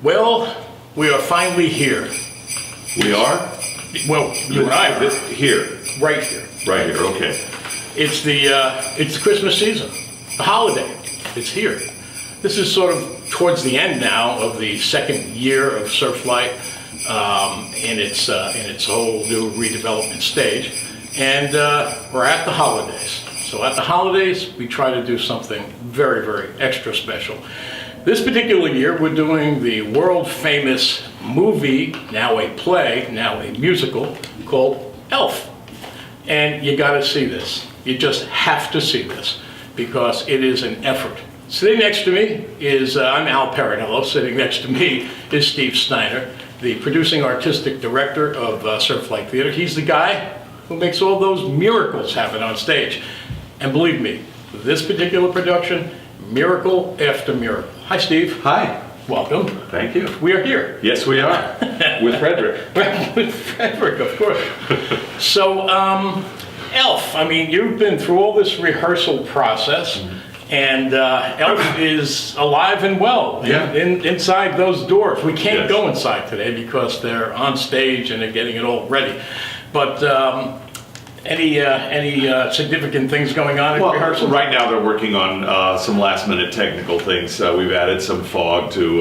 Well, we are finally here. We are? Well, you and I are Here. right here. Right here, okay. It's the Christmas season, the holiday. It's here. This is sort of towards the end now of the second year of Surflight in its whole new redevelopment stage, and we're at the holidays. So at the holidays, we try to do something very, very extra special. This particular year, we're doing the world-famous movie, now a play, now a musical, called Elf. And you gotta see this. You just have to see this, because it is an effort. Sitting next to me is, I'm Al Perinello. Sitting next to me is Steve Steiner, the producing artistic director of Surflight Theatre. He's the guy who makes all those miracles happen on stage. And believe me, this particular production, miracle after miracle. Hi, Steve. Hi. Welcome. Thank you. We are here. Yes, we are. With Frederick. With Frederick, of course. So, Elf, I mean, you've been through all this rehearsal process, and Elf is alive and well inside those doors. We can't go inside today because they're on stage and they're getting it all ready. But any significant things going on in rehearsal? Right now they're working on some last-minute technical things. We've added some fog to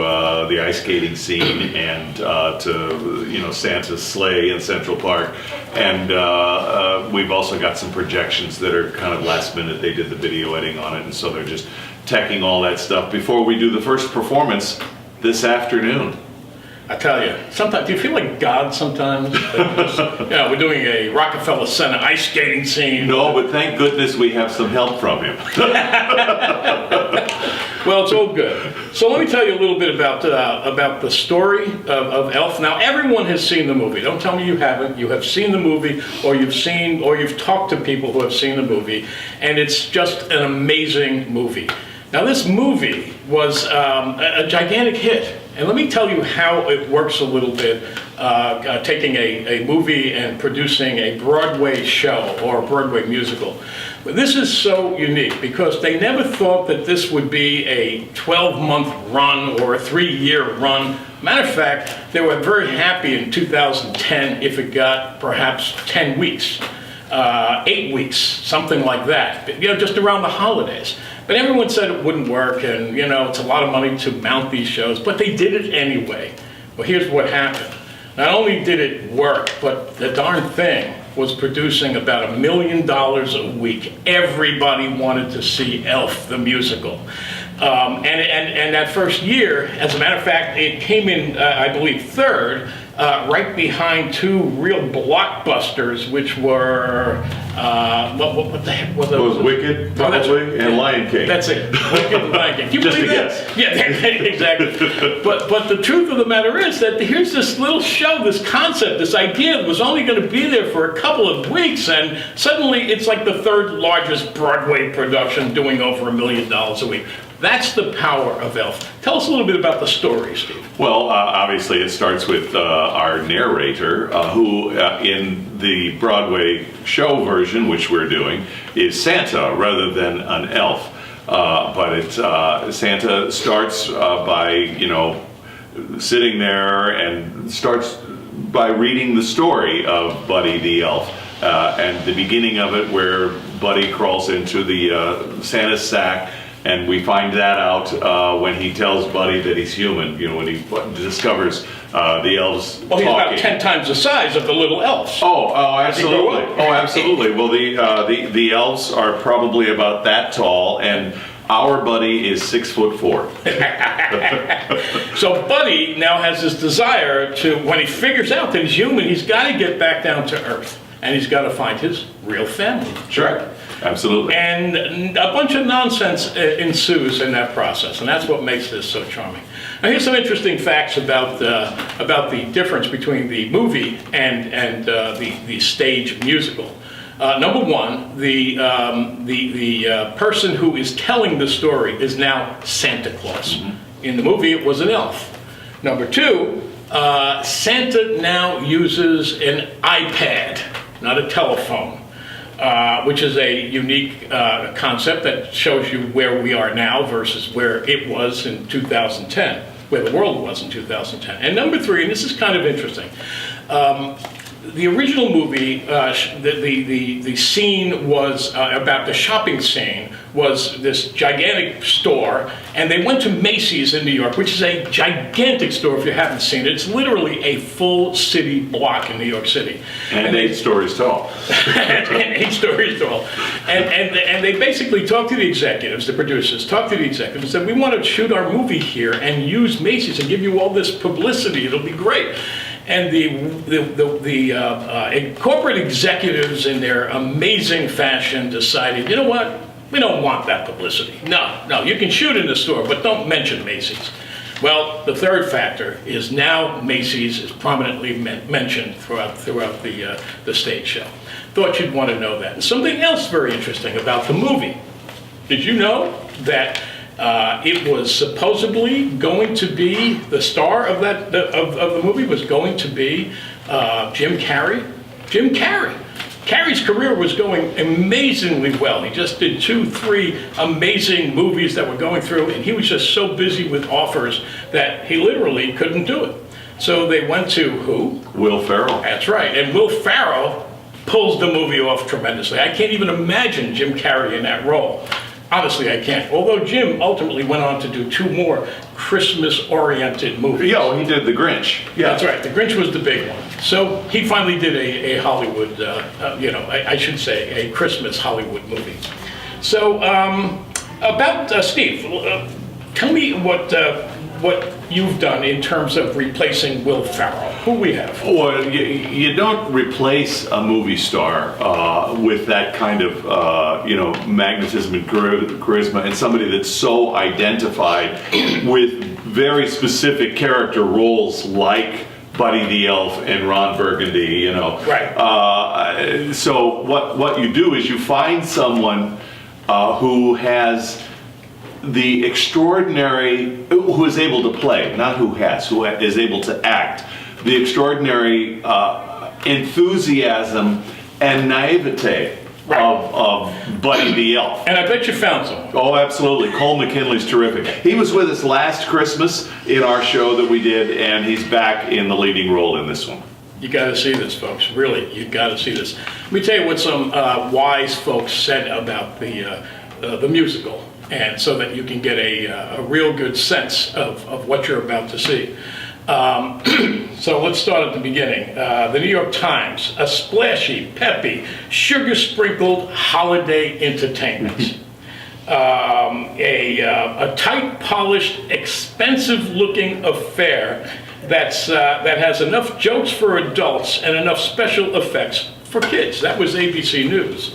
the ice skating scene and to Santa's sleigh in Central Park, and we've also got some projections that are kind of last minute. They did the video editing on it, and so they're just teching all that stuff before we do the first performance this afternoon. I tell you, sometimes, do you feel like God sometimes? We're doing a Rockefeller Center ice skating scene. No, but thank goodness we have some help from him. Well, it's all good. So let me tell you a little bit about the story of Elf. Now, everyone has seen the movie. Don't tell me you haven't. You have seen the movie, or you've talked to people who have seen the movie, and it's just an amazing movie. Now, this movie was a gigantic hit. And let me tell you how it works a little bit, taking a movie and producing a Broadway show or a Broadway musical. But this is so unique because they never thought that this would be a 12-month run or a 3-year run. Matter of fact, they were very happy in 2010 if it got perhaps 10 weeks, 8 weeks, something like that, just around the holidays. But everyone said it wouldn't work, and it's a lot of money to mount these shows, but they did it anyway. Well, here's what happened. Not only did it work, but the darn thing was producing about $1 million a week. Everybody wanted to see Elf, the musical. And that first year, as a matter of fact, it came in, I believe, third, right behind two real blockbusters, which were, what the heck were those? Was Wicked, probably, and Lion King. That's it, Wicked and Lion King. Can you Just believe a that? guess. Yeah, exactly. But the truth of the matter is that here's this little show, this concept, this idea was only going to be there for a couple of weeks, and suddenly it's like the third largest Broadway production doing over $1 million a week. That's the power of Elf. Tell us a little bit about the story, Steve. Well, obviously it starts with our narrator, who in the Broadway show version, which we're doing, is Santa rather than an elf. Santa starts by, sitting there and starts by reading the story of Buddy the elf. And the beginning of it where Buddy crawls into the Santa's sack. And we find that out when he tells Buddy that he's human, when he discovers the elves Well, he's talking. about 10 times the size of the little elves. Oh, absolutely. Oh, absolutely. Well, the elves are probably about that tall, and our Buddy is 6'4". So Buddy now has this desire to, when he figures out that he's human, he's got to get back down to Earth. And he's got to find his real family. Sure. Absolutely. And a bunch of nonsense ensues in that process, and that's what makes this so charming. Now, here's some interesting facts about the difference between the movie and the stage musical. Number one, the person who is telling the story is now Santa Claus. Mm-hmm. In the movie, it was an elf. Number two, Santa now uses an iPad, not a telephone. Which is a unique concept that shows you where we are now versus where it was in 2010. where the world was in 2010. And number three, and this is kind of interesting, the original movie, the scene was about the shopping scene was this gigantic store, and they went to Macy's in New York, which is a gigantic store if you haven't seen it. It's literally a full city block in New York City. And 8 stories tall. And 8 stories tall. And they basically talked to the executives, the producers, talked to the executives, and said, we want to shoot our movie here and use Macy's and give you all this publicity. It'll be great. And the corporate executives, in their amazing fashion, decided, you know what? We don't want that publicity. No, you can shoot in the store, but don't mention Macy's. Well, the third factor is now Macy's is prominently mentioned throughout the stage show. Thought you'd want to know that. And something else very interesting about the movie. Did you know that it was supposedly going to be, the star of the movie was going to be Jim Carrey? Jim Carrey. Carrey's career was going amazingly well. He just did 2, 3 amazing movies that were going through, and he was just so busy with offers that he literally couldn't do it. So they went to who? Will Ferrell. That's right, and Will Ferrell pulls the movie off tremendously. I can't even imagine Jim Carrey in that role. Honestly, I can't. Although Jim ultimately went on to do 2 more Christmas-oriented movies. Yeah, well, he did The Grinch. Yeah. That's right. The Grinch was the big one. So he finally did a Hollywood, I should say, a Christmas Hollywood movie. So about Steve, tell me what you've done in terms of replacing Will Ferrell. Who we have? Well, you don't replace a movie star with that kind of magnetism and charisma, and somebody that's so identified with very specific character roles like Buddy the Elf and Ron Burgundy. Right. So what you do is you find someone who has the extraordinary, who is able to play, not who is able to act, the extraordinary enthusiasm and naivete of Buddy the Elf. And I bet you found someone. Oh, absolutely. Cole McKinley's terrific. He was with us last Christmas in our show that we did, and he's back in the leading role in this one. You got to see this, folks. Really, you got to see this. Let me tell you what some wise folks said about the musical, and so that you can get a real good sense of what you're about to see. So let's start at the beginning. The New York Times, a splashy, peppy, sugar-sprinkled holiday entertainment. A tight, polished, expensive-looking affair that has enough jokes for adults and enough special effects for kids. That was ABC News.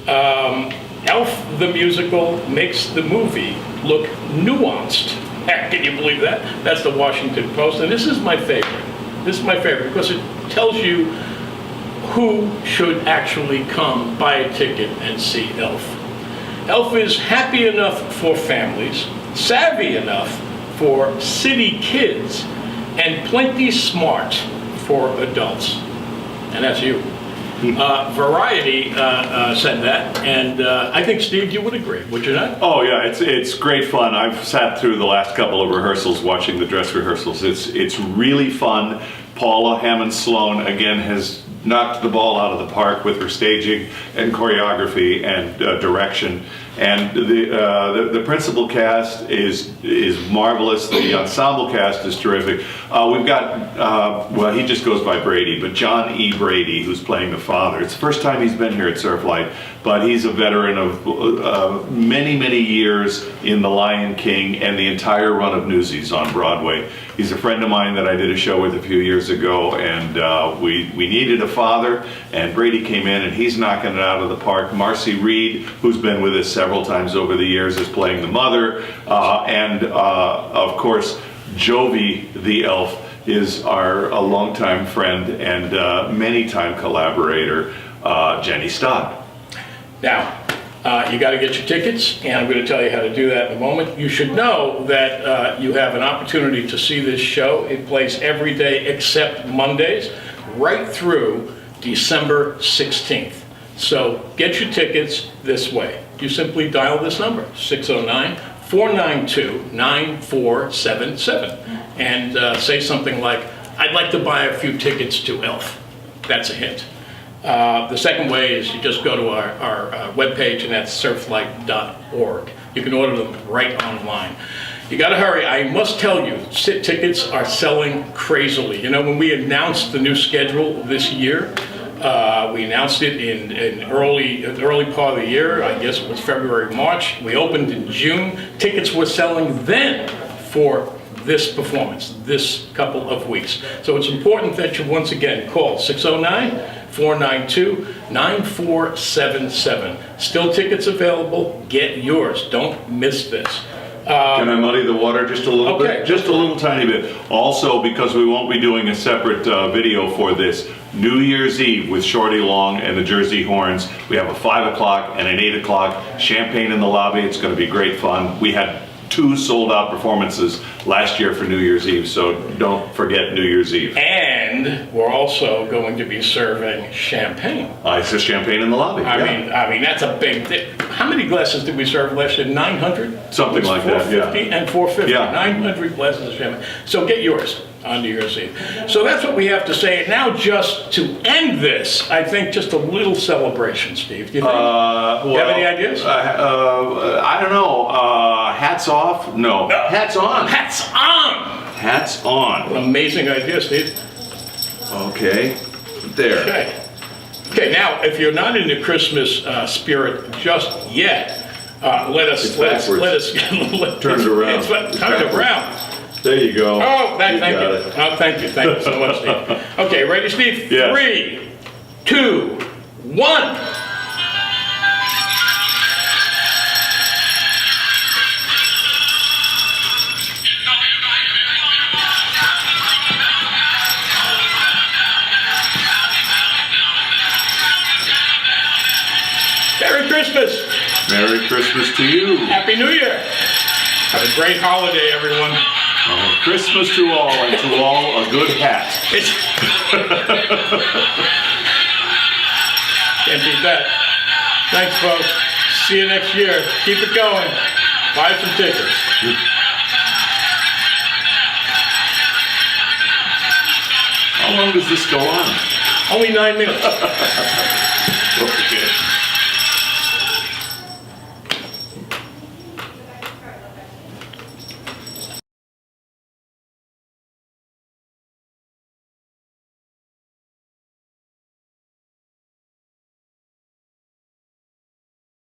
Elf the musical makes the movie look nuanced. Heck, can you believe that? That's the Washington Post, and this is my favorite. This is my favorite because it tells you who should actually come, buy a ticket, and see Elf. Elf is happy enough for families, savvy enough for city kids, and plenty smart for adults. And that's you. Variety said that, and I think, Steve, you would agree, would you not? Oh yeah, it's great fun. I've sat through the last couple of rehearsals, watching the dress rehearsals. It's really fun. Paula Hammond Sloan again has knocked the ball out of the park with her staging and choreography and direction. And the principal cast is marvelous. The ensemble cast is terrific. We've got, well, he just goes by Brady, but John E. Brady, who's playing the father. It's the first time he's been here at Surflight, but he's a veteran of many, many years in The Lion King and the entire run of Newsies on Broadway. He's a friend of mine that I did a show with a few years ago, and we needed a father, and Brady came in, and he's knocking it out of the park. Marcy Reed, who's been with us several times over the years, is playing the mother, and of course, Jovi the Elf is a longtime friend and many-time collaborator, Jenny Stott. Now, you got to get your tickets, and I'm going to tell you how to do that in a moment. You should know that you have an opportunity to see this show. It plays every day except Mondays, right through December 16th. So get your tickets this way. You simply dial this number, 492-9477 and say something like, I'd like to buy a few tickets to Elf. That's a hint. The second way is you just go to our webpage, and that's surflight.org. You can order them right online. You got to hurry. I must tell you, tickets are selling crazily. You know, when we announced the new schedule this year, we announced it in the early part of the year. I guess it was February, March. We opened in June. Tickets were selling then for this performance, this couple of weeks. So it's important that you once again call 609-492-9477. Still tickets available. Get yours. Don't miss this. Can I muddy the water just a little bit? Just a little tiny bit. Also, because we won't be doing a separate video for this, New Year's Eve with Shorty Long and the Jersey Horns. We have a 5 o'clock and an 8 o'clock. Champagne in the lobby. It's going to be great fun. We had 2 sold-out performances last year for New Year's Eve, so don't forget New Year's Eve. And we're also going to be serving champagne. It's a champagne in the lobby. I mean, that's a big thing. How many glasses did we serve last year? 900? Something like that, yeah. 450 and 450. Yeah. 900 glasses of champagne. So get yours on New Year's Eve. So that's what we have to say. Now, just to end this, I think just a little celebration, Steve. Do you think? Well, you have any ideas? I don't know. Hats off? No. Hats on. Hats on! Hats on. An amazing idea, Steve. Okay. There. Okay, now, if you're not in the Christmas spirit just yet, let us turn it around. Turn it around. There you go. Oh, thank you. It. Oh, thank you so much, Steve. Okay, ready, Steve? Yes. 3, 2, 1. Merry Christmas. Merry Christmas to you. Happy New Year. Have a great holiday, everyone. Christmas to all, and to all a good hat. Can't beat that. Thanks, folks. See you next year. Keep it going. Buy some tickets. How long does this go on? Only 9 minutes. Okay.